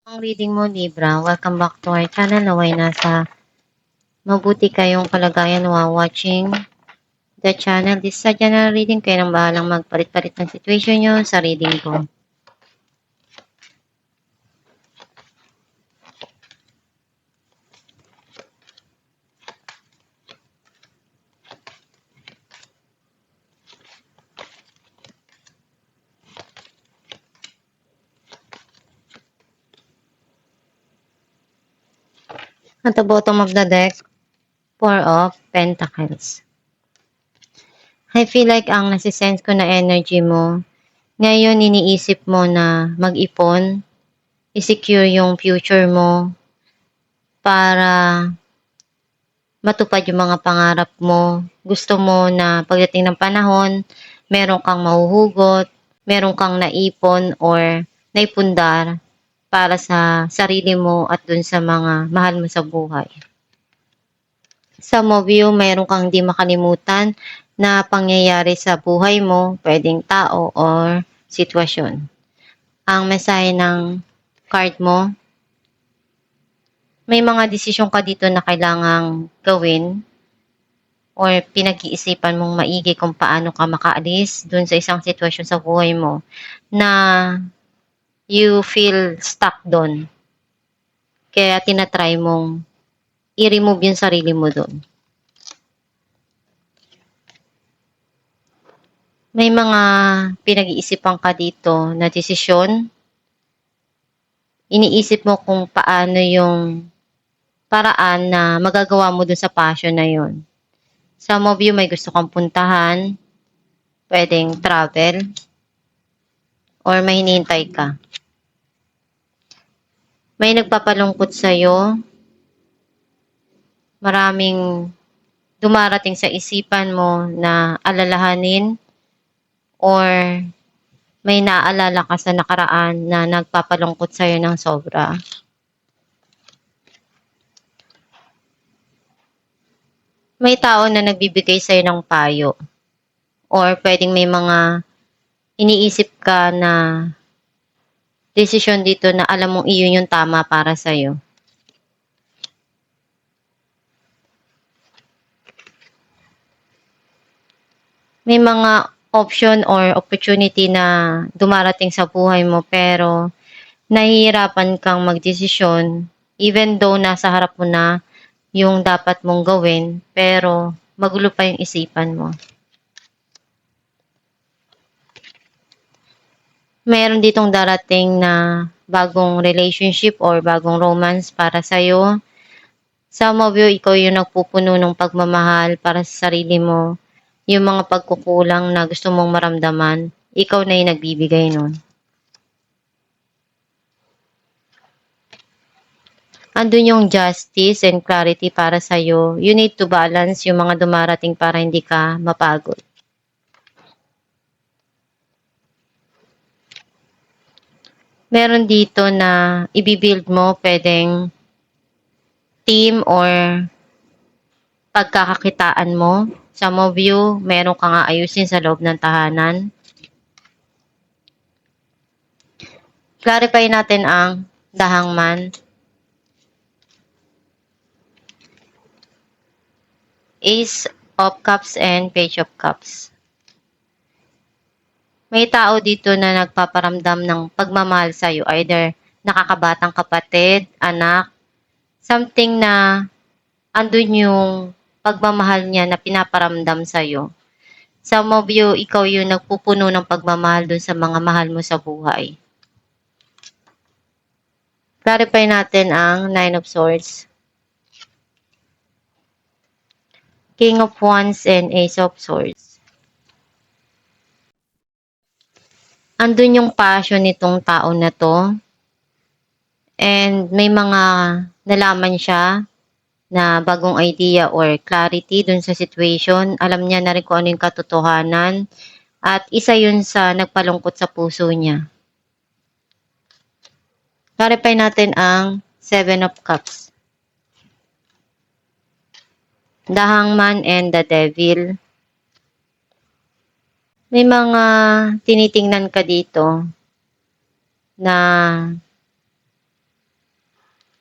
Ang reading mo, Libra. Welcome back to our channel. Naway nasa mabuti kayong kalagayan while watching the channel. This is a general reading. Kayo nang bahalang magpalit-palit ng situation nyo sa reading ko. At the bottom of the deck, Four of Pentacles. I feel like ang nasisense ko na energy mo, ngayon iniisip mo na mag-ipon, i-secure yung future mo para matupad yung mga pangarap mo. Gusto mo na pagdating ng panahon, meron kang mahuhugot, meron kang naipon or naipundar para sa sarili mo at dun sa mga mahal mo sa buhay. Sa Movio, meron kang di makalimutan na pangyayari sa buhay mo, pwedeng tao or sitwasyon. Ang mensahe ng card mo, may mga desisyon ka dito na kailangang gawin or pinag-iisipan mong maigi kung paano ka makaalis dun sa isang sitwasyon sa buhay mo na you feel stuck doon. Kaya tinatry mong i-remove yung sarili mo doon. May mga pinag-iisipan ka dito na desisyon. Iniisip mo kung paano yung paraan na magagawa mo doon sa passion na yun. Some of you may gusto kang puntahan, pwedeng travel, or may hinihintay ka. May nagpapalungkot sa'yo, maraming dumarating sa isipan mo na alalahanin, or may naaalala ka sa nakaraan na nagpapalungkot sa'yo ng sobra. May tao na nagbibigay sa'yo ng payo, or pwedeng may mga iniisip ka na desisyon dito na alam mong iyon yung tama para sa'yo. May mga option or opportunity na dumarating sa buhay mo pero nahihirapan kang magdesisyon even though nasa harap mo na yung dapat mong gawin pero magulo pa yung isipan mo. Meron ditong darating na bagong relationship or bagong romance para sa'yo. Some of you, ikaw yung nagpupuno ng pagmamahal para sa sarili mo. Yung mga pagkukulang na gusto mong maramdaman, ikaw na yung nagbibigay nun. Andun yung justice and clarity para sa'yo. You need to balance yung mga dumarating para hindi ka mapagod. Meron dito na ibibuild mo, pwedeng team or pagkakakitaan mo. Some of you, meron kang aayusin sa loob ng tahanan. Clarify natin ang dahangman. Ace of Cups and Page of Cups. May tao dito na nagpaparamdam ng pagmamahal sa'yo. Either nakakabatang kapatid, anak, something na andun yung pagmamahal niya na pinaparamdam sa'yo. Some of you, ikaw yung nagpupuno ng pagmamahal dun sa mga mahal mo sa buhay. Clarify natin ang Nine of Swords. King of Wands and Ace of Swords. Andun yung passion nitong tao na to. And may mga nalaman siya na bagong idea or clarity dun sa situation. Alam niya na rin kung ano yung katotohanan. At isa yun sa nagpalungkot sa puso niya. Clarify natin ang Seven of Cups. The Hangman and the Devil. May mga tinitingnan ka dito na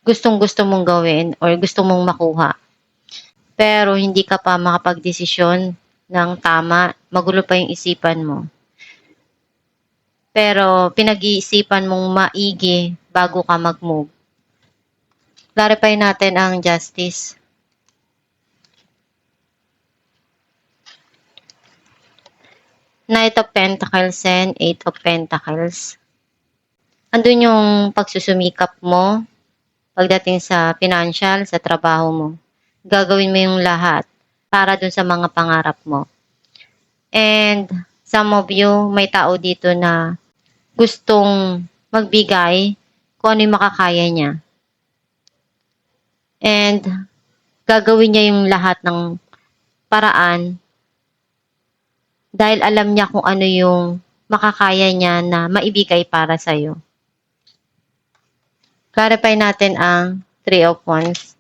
gustong-gusto mong gawin or gusto mong makuha. Pero hindi ka pa makapagdesisyon ng tama, magulo pa yung isipan mo. Pero pinag-iisipan mong maigi bago ka mag-move. Clarify natin ang justice. Knight of Pentacles and Eight of Pentacles. Andun yung pagsusumikap mo pagdating sa financial, sa trabaho mo. Gagawin mo yung lahat para dun sa mga pangarap mo. And some of you, may tao dito na gustong magbigay kung ano yung makakaya niya. And gagawin niya yung lahat ng paraan dahil alam niya kung ano yung makakaya niya na maibigay para sa'yo. Clarify natin ang Three of Wands.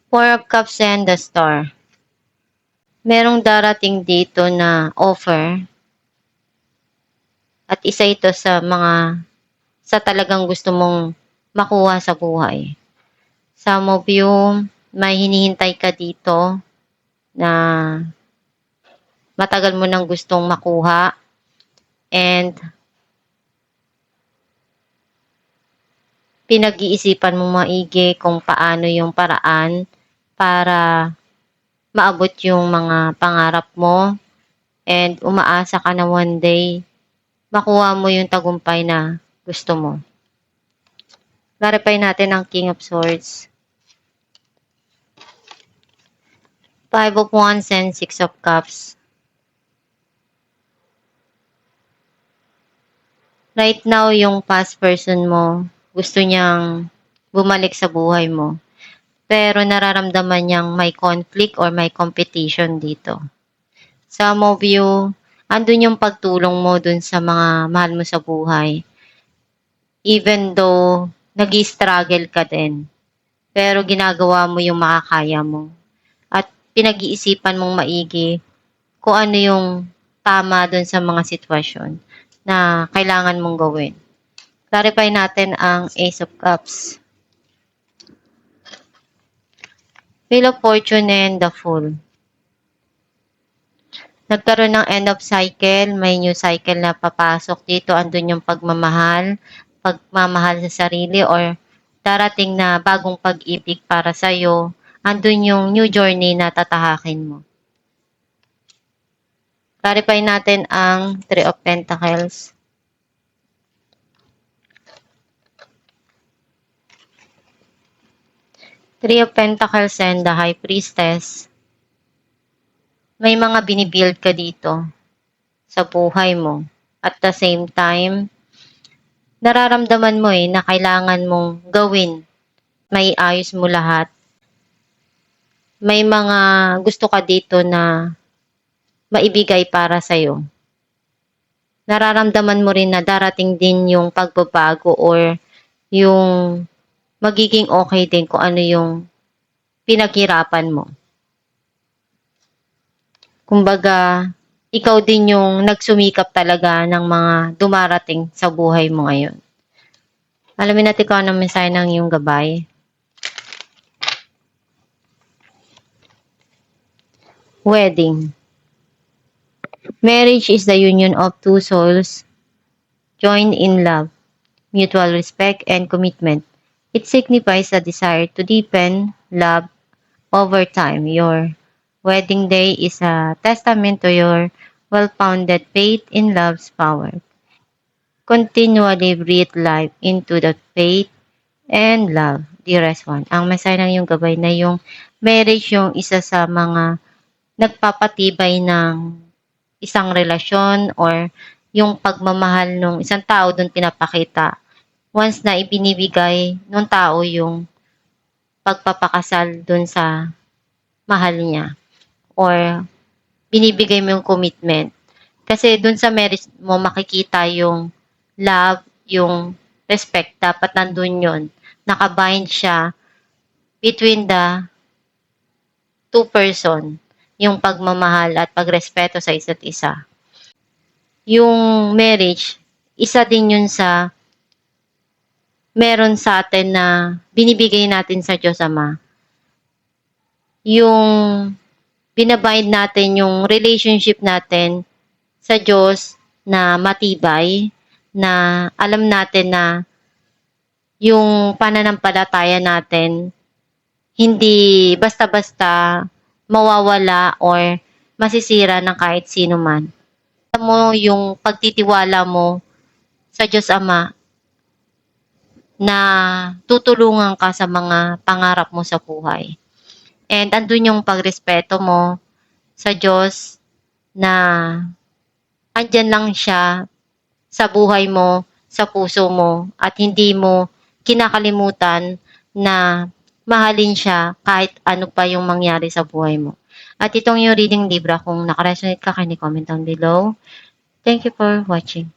Four of Cups and the Star. Merong darating dito na offer at isa ito sa talagang gusto mong makuha sa buhay. Some of you, may hinihintay ka dito na matagal mo nang gustong makuha and pinag-iisipan mo maigi kung paano yung paraan para maabot yung mga pangarap mo and umaasa ka na one day makuha mo yung tagumpay na gusto mo. Clarify natin ang King of Swords. Five of Wands and Six of Cups. Right now, yung past person mo, gusto niyang bumalik sa buhay mo. Pero nararamdaman niyang may conflict or may competition dito. Some of you, andun yung pagtulong mo dun sa mga mahal mo sa buhay. Even though nag-i-struggle ka din. Pero ginagawa mo yung makakaya mo. At pinag-iisipan mong maigi kung ano yung tama dun sa mga sitwasyon na kailangan mong gawin. Clarify natin ang Ace of Cups. Wheel of Fortune and the Fool. Nagkaroon ng end of cycle, may new cycle na papasok dito. Andun yung pagmamahal sa sarili or darating na bagong pag-ibig para sa'yo. Andun yung new journey na tatahakin mo. Clarify natin ang Three of Pentacles. Three of Pentacles and the High Priestess. May mga binibuild ka dito sa buhay mo. At the same time, nararamdaman mo na kailangan mong gawin. May ayos mo lahat. May mga gusto ka dito na maibigay para sa'yo. Nararamdaman mo rin na darating din yung pagbabago or yung magiging okay din kung ano yung pinaghirapan mo. Kumbaga, ikaw din yung nagsumikap talaga ng mga dumarating sa buhay mo ngayon. Alamin natin kung anong mensahe ng iyong gabay. Wedding. Marriage is the union of two souls joined in love, mutual respect, and commitment. It signifies a desire to deepen love over time. Your wedding day is a testament to your well-founded faith in love's power. Continually breathe life into that faith and love, dearest one. Ang mensahe ng iyong gabay na yung marriage yung isa sa mga nagpapatibay ng isang relasyon or yung pagmamahal ng isang tao doon pinapakita. Once na ibinibigay ng tao yung pagpapakasal doon sa mahal niya or binibigay mo yung commitment. Kasi doon sa marriage mo makikita yung love, yung respect, dapat nandun yun. Nakabind siya between the two person, yung pagmamahal at pagrespeto sa isa't isa. Yung marriage, isa din yun sa meron sa atin na binibigay natin sa Diyos Ama. Yung binabind natin yung relationship natin sa Diyos na matibay, na alam natin na yung pananampalataya natin hindi basta-basta mawawala or masisira ng kahit sino man. Alam mo yung pagtitiwala mo sa Diyos Ama na tutulungan ka sa mga pangarap mo sa buhay. And andun yung pagrespeto mo sa Diyos na andyan lang siya sa buhay mo, sa puso mo, at hindi mo kinakalimutan na mahalin siya kahit ano pa yung mangyari sa buhay mo. At itong yung reading libra, kung nakaresonate ka, kindly comment down below. Thank you for watching.